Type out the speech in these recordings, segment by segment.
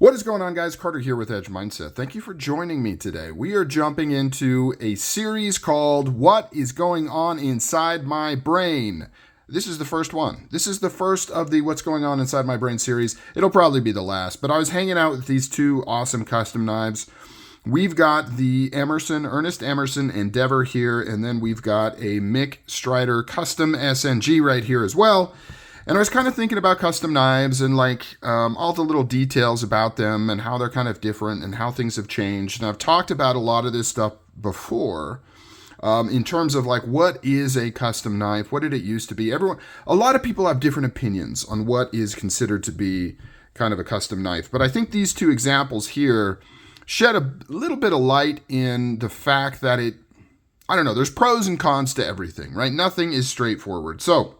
What is going on, guys? Carter here with Edge Mindset. Thank you for joining me today. We are jumping into a series called What is Going On Inside My Brain? This is the first one. This is the first of the What's Going On Inside My Brain series. It'll probably be the last, but I was hanging out with these two awesome custom knives. We've got the Ernest Emerson Endeavor here, and then we've got a Mick Strider Custom SNG right here as well. And I was kind of thinking about custom knives and all the little details about them and how they're kind of different and how things have changed. And I've talked about a lot of this stuff before in terms of what is a custom knife? What did it used to be? A lot of people have different opinions on what is considered to be kind of a custom knife. But I think these two examples here shed a little bit of light in the fact that there's pros and cons to everything, right? Nothing is straightforward. So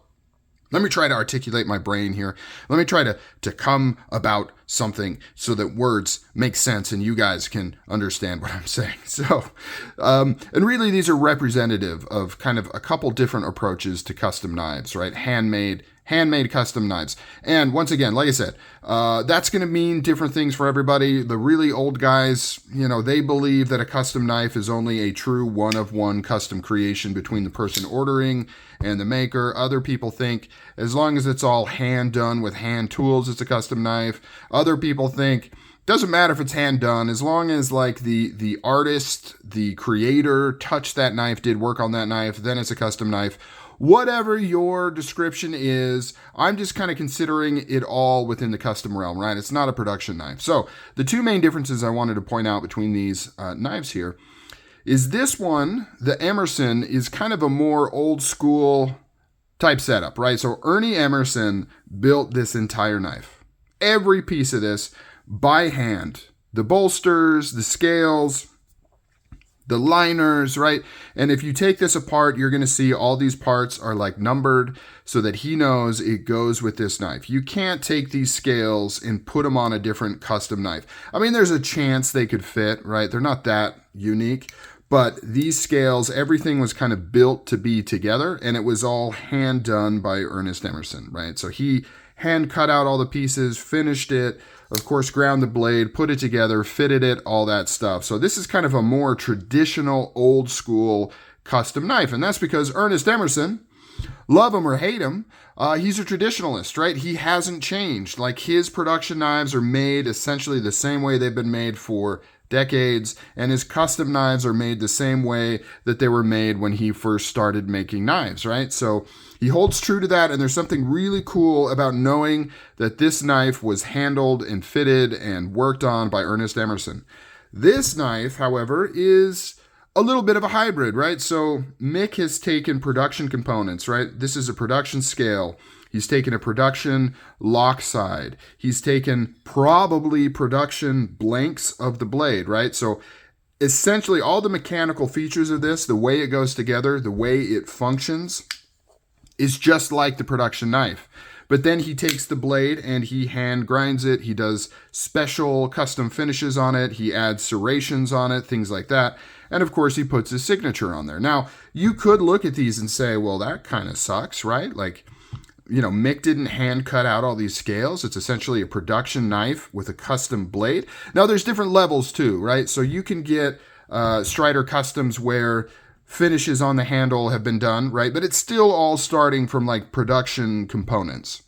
let me try to articulate my brain here. Let me try to come about something so that words make sense and you guys can understand what I'm saying. So, and really these are representative of kind of a couple different approaches to custom knives, right? Handmade custom knives. And once again, like I said, that's going to mean different things for everybody. The really old guys, they believe that a custom knife is only a true one-of-one custom creation between the person ordering and the maker. Other people think as long as it's all hand done with hand tools, it's a custom knife. Other people think doesn't matter if it's hand done, as long as the artist, the creator touched that knife, did work on that knife, then it's a custom knife. Whatever your description is, I'm just kind of considering it all within the custom realm, right? It's not a production knife. So the two main differences I wanted to point out between these knives here is this one, the Emerson, is kind of a more old school type setup, right? So Ernie Emerson built this entire knife. Every piece of this by hand. The bolsters, the scales, the liners, right? And if you take this apart, you're going to see all these parts are numbered so that he knows it goes with this knife. You can't take these scales and put them on a different custom knife. I mean, there's a chance they could fit, right? They're not that unique, but these scales, everything was kind of built to be together, and it was all hand done by Ernest Emerson, right? So he hand cut out all the pieces, finished it, of course, ground the blade, put it together, fitted it, all that stuff. So this is kind of a more traditional, old school custom knife. And that's because Ernest Emerson, love him or hate him, he's a traditionalist, right? He hasn't changed. His production knives are made essentially the same way they've been made for decades, and his custom knives are made the same way that they were made when he first started making knives, right? So he holds true to that, and there's something really cool about knowing that this knife was handled and fitted and worked on by Ernest Emerson. This knife, however, is a little bit of a hybrid, right? So Mick has taken production components, right? This is a production scale. He's taken a production lock side. He's taken probably production blanks of the blade, right? So essentially all the mechanical features of this, the way it goes together, the way it functions, is just like the production knife. But then he takes the blade and he hand grinds it. He does special custom finishes on it. He adds serrations on it, things like that. And of course, he puts his signature on there. Now, you could look at these and say, well, that kind of sucks, right? Mick didn't hand cut out all these scales. It's essentially a production knife with a custom blade. Now, there's different levels too, right? So you can get Strider Customs where finishes on the handle have been done, right? But it's still all starting from production components.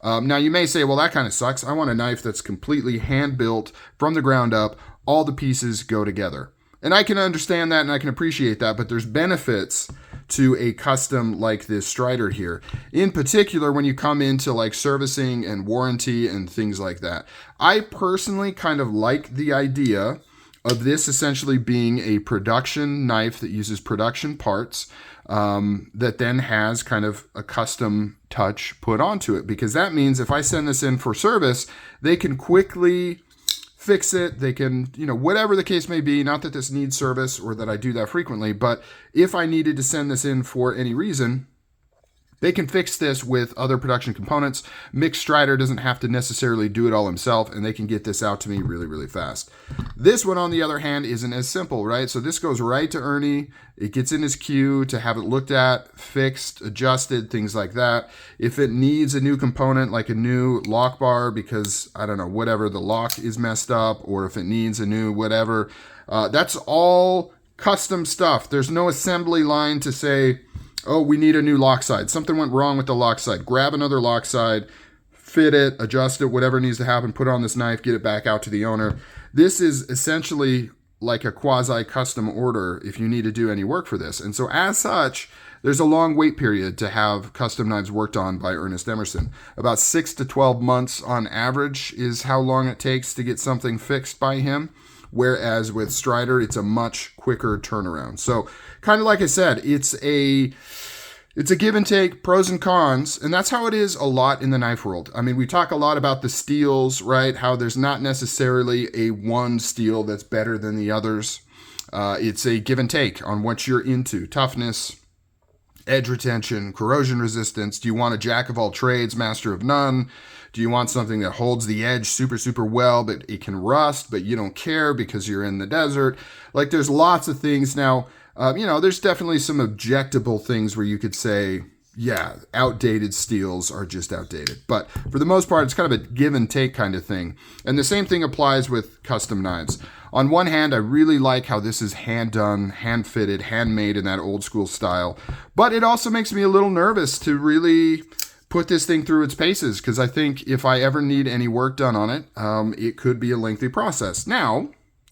Now, you may say, well, that kind of sucks. I want a knife that's completely hand-built from the ground up. All the pieces go together. And I can understand that and I can appreciate that, but there's benefits to a custom like this Strider here. In particular, when you come into servicing and warranty and things like that. I personally kind of like the idea of this essentially being a production knife that uses production parts that then has kind of a custom touch put onto it. Because that means if I send this in for service, they can quickly fix it. They can, whatever the case may be, not that this needs service or that I do that frequently, but if I needed to send this in for any reason, they can fix this with other production components. Mick Strider doesn't have to necessarily do it all himself, and they can get this out to me really, really fast. This one, on the other hand, isn't as simple, right? So this goes right to Ernie. It gets in his queue to have it looked at, fixed, adjusted, things like that. If it needs a new component, like a new lock bar, because, I don't know, whatever, the lock is messed up, or if it needs a new whatever, that's all custom stuff. There's no assembly line to say, oh, we need a new lock side. Something went wrong with the lock side. Grab another lock side, fit it, adjust it, whatever needs to happen, put it on this knife, get it back out to the owner. This is essentially like a quasi-custom order if you need to do any work for this. And so as such, there's a long wait period to have custom knives worked on by Ernest Emerson. About 6 to 12 months on average is how long it takes to get something fixed by him. Whereas with Strider, it's a much quicker turnaround. So kind of like I said, it's a give and take, pros and cons, and that's how it is a lot in the knife world. I mean, we talk a lot about the steels, right? How there's not necessarily a one steel that's better than the others. It's a give and take on what you're into. Toughness, edge retention, corrosion resistance. Do you want a jack of all trades, master of none? Do you want something that holds the edge super, super well, but it can rust, but you don't care because you're in the desert? Like, there's lots of things. Now, there's definitely some objectable things where you could say, yeah, outdated steels are just outdated. But for the most part, it's kind of a give and take kind of thing. And the same thing applies with custom knives. On one hand, I really like how this is hand done, hand fitted, handmade in that old school style. But it also makes me a little nervous to really put this thing through its paces, because I think if I ever need any work done on it, it could be a lengthy process. Now,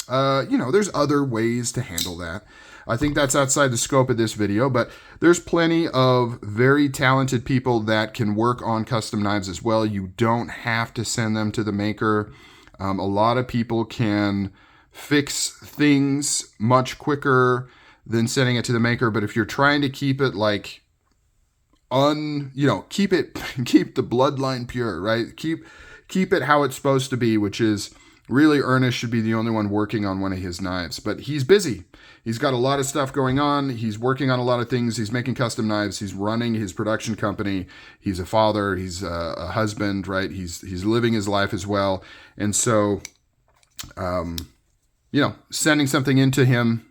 there's other ways to handle that. I think that's outside the scope of this video, but there's plenty of very talented people that can work on custom knives as well. You don't have to send them to the maker. A lot of people can fix things much quicker than sending it to the maker, but if you're trying to keep it like keep the bloodline pure, right? Keep it how it's supposed to be, which is really Ernest should be the only one working on one of his knives, but he's busy. He's got a lot of stuff going on. He's working on a lot of things. He's making custom knives. He's running his production company. He's a father. He's a husband, right? He's living his life as well. And so, sending something into him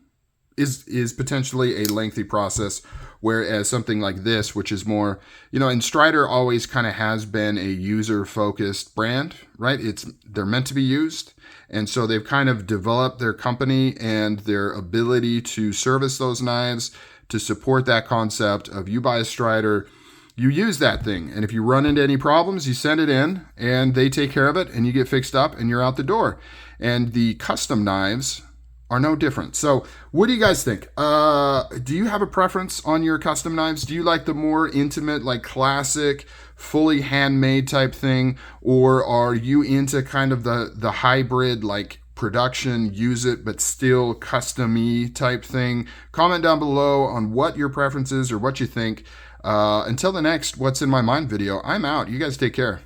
is potentially a lengthy process. Whereas something like this, which is more, and Strider always kind of has been a user-focused brand, right? They're meant to be used. And so they've kind of developed their company and their ability to service those knives to support that concept of you buy a Strider, you use that thing. And if you run into any problems, you send it in and they take care of it and you get fixed up and you're out the door. And the custom knives are no different. So what do you guys think? Do you have a preference on your custom knives? Do you like the more intimate, like classic, fully handmade type thing? Or are you into kind of the hybrid, like production, use it, but still custom-y type thing? Comment down below on what your preference is or what you think. Until the next What's in My Mind video, I'm out. You guys take care.